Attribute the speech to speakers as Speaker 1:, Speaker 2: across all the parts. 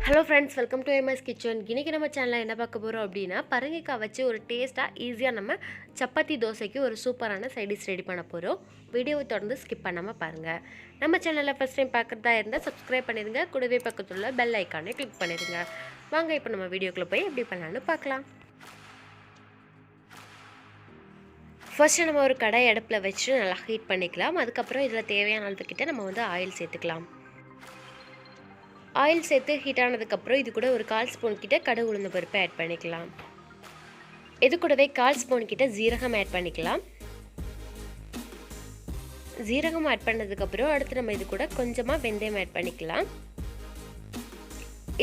Speaker 1: Hello friends, welcome to MS kitchen. இன்றைக்கி நம்ம சேனலில் என்ன பார்க்க போகிறோம் அப்படின்னா, பரங்கிக்காய் வச்சு ஒரு டேஸ்ட்டாக ஈஸியாக நம்ம சப்பாத்தி தோசைக்கு ஒரு சூப்பரான சைடிஷ் ரெடி பண்ண போகிறோம். வீடியோவை தொடர்ந்து ஸ்கிப் பண்ணாமல் பாருங்கள். நம்ம சேனலில் ஃபஸ்ட் டைம் பார்க்குறதா இருந்தால் சப்ஸ்கிரைப் பண்ணிடுங்க. கூடவே பக்கத்தில் உள்ள பெல் ஐக்கானே கிளிக் பண்ணிடுங்க. வாங்க இப்போ நம்ம வீடியோக்குள்ளே போய் எப்படி பண்ணலான்னு பார்க்கலாம். ஃபர்ஸ்ட்டு நம்ம ஒரு கடாய் அடுப்பில் வச்சு நல்லா ஹீட் பண்ணிக்கலாம். அதுக்கப்புறம் இதில் தேவையான அளவுக்கிட்ட நம்ம ஆயில் சேர்த்துக்கலாம். ஆயில் சேர்த்து ஹீட் ஆனதுக்கப்புறம் இது கூட ஒரு 1/4 ஸ்பூன் கிட்ட கடுகு உளுந்த பருப்பு ஆட் பண்ணிக்கலாம். இது கூடவே 1/4 ஸ்பூன் கிட்ட ஜீரகம் ஆட் பண்ணிக்கலாம். ஜீரகம் ஆட் பண்ணதுக்கப்புறம் அடுத்து நம்ம இது கூட கொஞ்சமாக வெந்தயம் ஆட் பண்ணிக்கலாம்.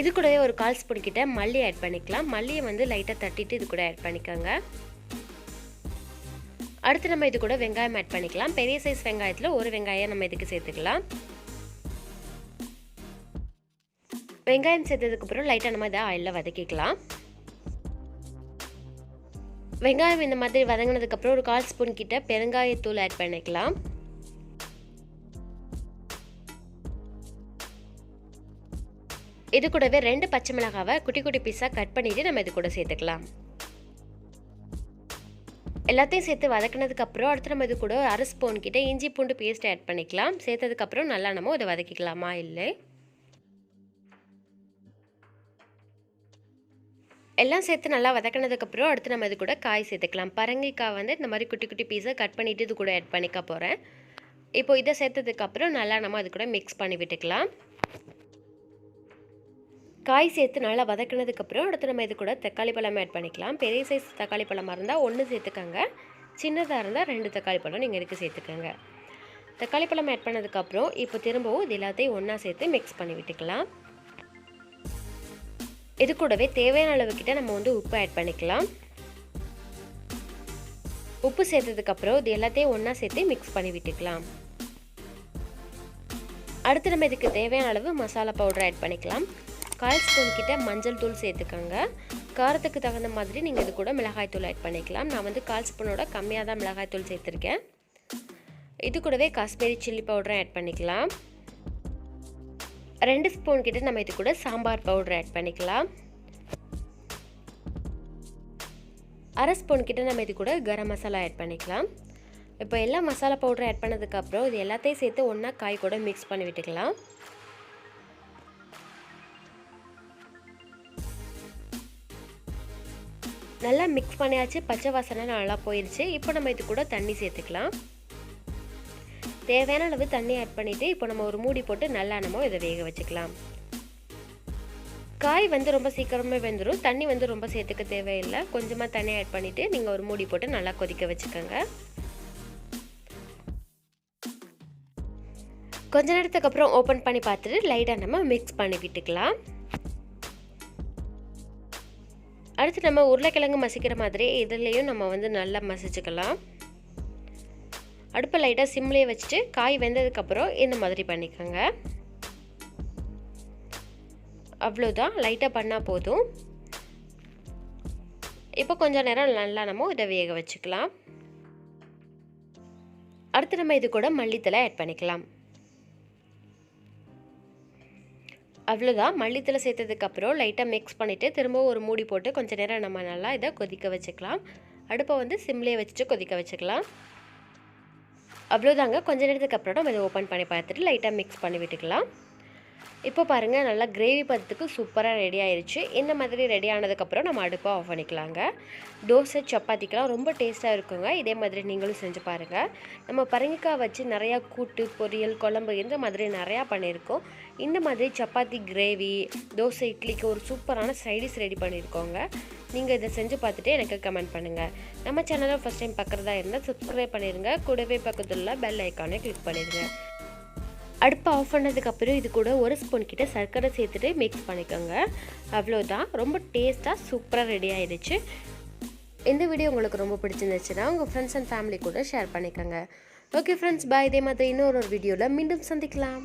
Speaker 1: இது கூடவே ஒரு 1/4 ஸ்பூன் கிட்ட மல்லி ஆட் பண்ணிக்கலாம். மல்லியை லைட்டாக தட்டிட்டு இது கூட ஆட் பண்ணிக்கோங்க. அடுத்து நம்ம இது கூட வெங்காயம் ஆட் பண்ணிக்கலாம். பெரிய சைஸ் வெங்காயத்தில் ஒரு வெங்காயம் நம்ம இதுக்கு சேர்த்துக்கலாம். வெங்காயம் சேர்த்ததுக்கப்புறம் லைட்டாக நம்ம இதை ஆயிலில் வதக்கிக்கலாம். வெங்காயம் இந்த மாதிரி வதங்கினதுக்கப்புறம் ஒரு 1/4 ஸ்பூன் கிட்ட பெருங்காயத்தூள் ஆட் பண்ணிக்கலாம். இது கூடவே 2 பச்சை மிளகாவை குட்டி குட்டி பீஸாக கட் பண்ணிவிட்டு நம்ம இது கூட சேர்த்துக்கலாம். எல்லாத்தையும் சேர்த்து வதக்கினதுக்கப்புறம் அடுத்து நம்ம இது கூட 1/2 ஸ்பூன் கிட்ட இஞ்சி பூண்டு பேஸ்ட் ஆட் பண்ணிக்கலாம். சேர்த்ததுக்கப்புறம் நல்லா நம்ம இதை வதக்கிக்கலாமா இல்லை எல்லாம் சேர்த்து நல்லா வதக்கினதுக்கப்புறம் அடுத்து நம்ம இது கூட காய் சேர்த்துக்கலாம். பரங்கிக்காய் இந்த மாதிரி குட்டி குட்டி பீஸை கட் பண்ணிவிட்டு இது கூட ஆட் பண்ணிக்க போகிறேன். இப்போ இதை சேர்த்ததுக்கப்புறம் நல்லா நம்ம அது கூட மிக்ஸ் பண்ணி விட்டுக்கலாம். காய் சேர்த்து நல்லா வதக்கினதுக்கப்புறம் அடுத்து நம்ம இது கூட தக்காளி பழம் ஆட் பண்ணிக்கலாம். பெரிய சைஸ் தக்காளி பழமாக இருந்தால் 1 சேர்த்துக்கோங்க. சின்னதாக இருந்தால் 2 தக்காளி பழம் நீங்கள் இதுக்கு சேர்த்துக்கோங்க. தக்காளி பழம் ஆட் பண்ணதுக்கப்புறம் இப்போ திரும்பவும் இது எல்லாத்தையும் ஒன்றா சேர்த்து மிக்ஸ் பண்ணி விட்டுக்கலாம். இது கூடவே தேவையான அளவுக்கிட்ட நம்ம உப்பு ஆட் பண்ணிக்கலாம். உப்பு சேர்த்ததுக்கப்புறம் இது எல்லாத்தையும் ஒன்றா சேர்த்து மிக்ஸ் பண்ணி விட்டுக்கலாம். அடுத்து நம்ம இதுக்கு தேவையான அளவு மசாலா பவுடர் ஆட் பண்ணிக்கலாம். 1/4 ஸ்பூன் கிட்ட மஞ்சள் தூள் சேர்த்துக்கோங்க. காரத்துக்கு தகுந்த மாதிரி நீங்கள் இது கூட மிளகாய் தூள் ஆட் பண்ணிக்கலாம். நான் 1/4 ஸ்பூனோட கம்மியாக தான் மிளகாய் தூள் சேர்த்துருக்கேன். இது கூடவே காஷ்மீரி சில்லி பவுடரும் ஆட் பண்ணிக்கலாம். 2 ஸ்பூன் கிட்ட நம்ம இது கூட சாம்பார் பவுடர் ஆட் பண்ணிக்கலாம். 1/2 ஸ்பூன் கிட்ட நம்ம இது கூட கரம் மசாலா ஆட் பண்ணிக்கலாம். இப்போ எல்லா மசாலா பவுடர் ஆட் பண்ணதுக்கப்புறம் இது எல்லாத்தையும் சேர்த்து ஒன்றா காய் கூட மிக்ஸ் பண்ணி விட்டுக்கலாம். நல்லா மிக்ஸ் பண்ணியாச்சு. பச்சை வாசனை நல்லா போயிடுச்சு. இப்போ நம்ம இது கூட தண்ணி சேர்த்துக்கலாம். தேவையான அளவு தண்ணி ஆட் பண்ணிவிட்டு இப்போ நம்ம ஒரு மூடி போட்டு நல்லா நம்ம இதை வேக வச்சுக்கலாம். காய் ரொம்ப சீக்கிரமே வெந்துடும். தண்ணி ரொம்ப சேர்த்துக்க தேவையில்லை. கொஞ்சமாக தண்ணி ஆட் பண்ணிவிட்டு நீங்கள் ஒரு மூடி போட்டு நல்லா கொதிக்க வச்சுக்கோங்க. கொஞ்ச நேரத்துக்கு அப்புறம் ஓப்பன் பண்ணி பார்த்துட்டு லைட்டாக நம்ம மிக்ஸ் பண்ணி விட்டுக்கலாம். அடுத்து நம்ம உருளைக்கிழங்கு மசிக்கிற மாதிரி இதுலேயும் நம்ம நல்லா மசிச்சுக்கலாம். அடுப்பை லைட்டாக சிம்லேயே வச்சுட்டு காய் வெந்ததுக்கப்புறம் இந்த மாதிரி பண்ணிக்கோங்க. அவ்வளோதான், லைட்டாக பண்ணால் போதும். இப்போ கொஞ்சம் நேரம் நல்லா நம்ம இதை வேக வச்சுக்கலாம். அடுத்து நம்ம இது கூட மல்லித்தலை ஆட் பண்ணிக்கலாம். அவ்வளோதான், மல்லித்தலை சேர்த்ததுக்கப்புறம் லைட்டாக மிக்ஸ் பண்ணிவிட்டு திரும்பவும் ஒரு மூடி போட்டு கொஞ்சம் நேரம் நம்ம நல்லா இதை கொதிக்க வச்சுக்கலாம். அடுப்பை சிம்லேயே வச்சுட்டு கொதிக்க வச்சுக்கலாம். அவ்வளோதாங்க, கொஞ்ச நேரத்துக்கு அப்புறம் நம்ம இதை ஓப்பன் பண்ணி பார்த்துட்டு லைட்டாக மிக்ஸ் பண்ணி விட்டுக்கலாம். இப்போ பாருங்கள், நல்லா கிரேவி பதத்துக்கு சூப்பராக ரெடி ஆயிடுச்சு. இந்த மாதிரி ரெடி ஆனதுக்கப்புறம் நம்ம அடுப்பை ஆஃப் பண்ணிக்கலாங்க. தோசை சப்பாத்திக்கெலாம் ரொம்ப டேஸ்ட்டாக இருக்குங்க. இதே மாதிரி நீங்களும் செஞ்சு பாருங்கள். நம்ம பரங்கிக்காய் வச்சு நிறையா கூட்டு, பொரியல், குழம்பு இந்த மாதிரி நிறையா பண்ணியிருக்கோம். இந்த மாதிரி சப்பாத்தி, கிரேவி, தோசை, இட்லிக்கு ஒரு சூப்பரான சைடிஷ் ரெடி பண்ணியிருக்கோங்க. நீங்கள் இதை செஞ்சு பார்த்துட்டு எனக்கு கமெண்ட் பண்ணுங்கள். நம்ம சேனலை ஃபஸ்ட் டைம் பார்க்குறதா இருந்தால் சப்ஸ்கிரைப் பண்ணிடுங்க. கூடவே பக்கத்தில் உள்ள பெல் ஐக்கானே கிளிக் பண்ணிடுங்க. அடுப்பை ஆஃப் பண்ணதுக்கப்புறம் இது கூட 1 ஸ்பூன் கிட்ட சர்க்கரை சேர்த்துட்டு மிக்ஸ் பண்ணிக்கோங்க. அவ்வளோதான், ரொம்ப டேஸ்ட்டாக சூப்பராக ரெடி ஆகிடுச்சு. இந்த வீடியோ உங்களுக்கு ரொம்ப பிடிச்சிருந்துச்சுன்னா உங்கள் ஃப்ரெண்ட்ஸ் அண்ட் ஃபேமிலி கூட ஷேர் பண்ணிக்கோங்க. ஓகே ஃப்ரெண்ட்ஸ், பாய். இதே மாதிரி இன்னொரு வீடியோவில் மீண்டும் சந்திக்கலாம்.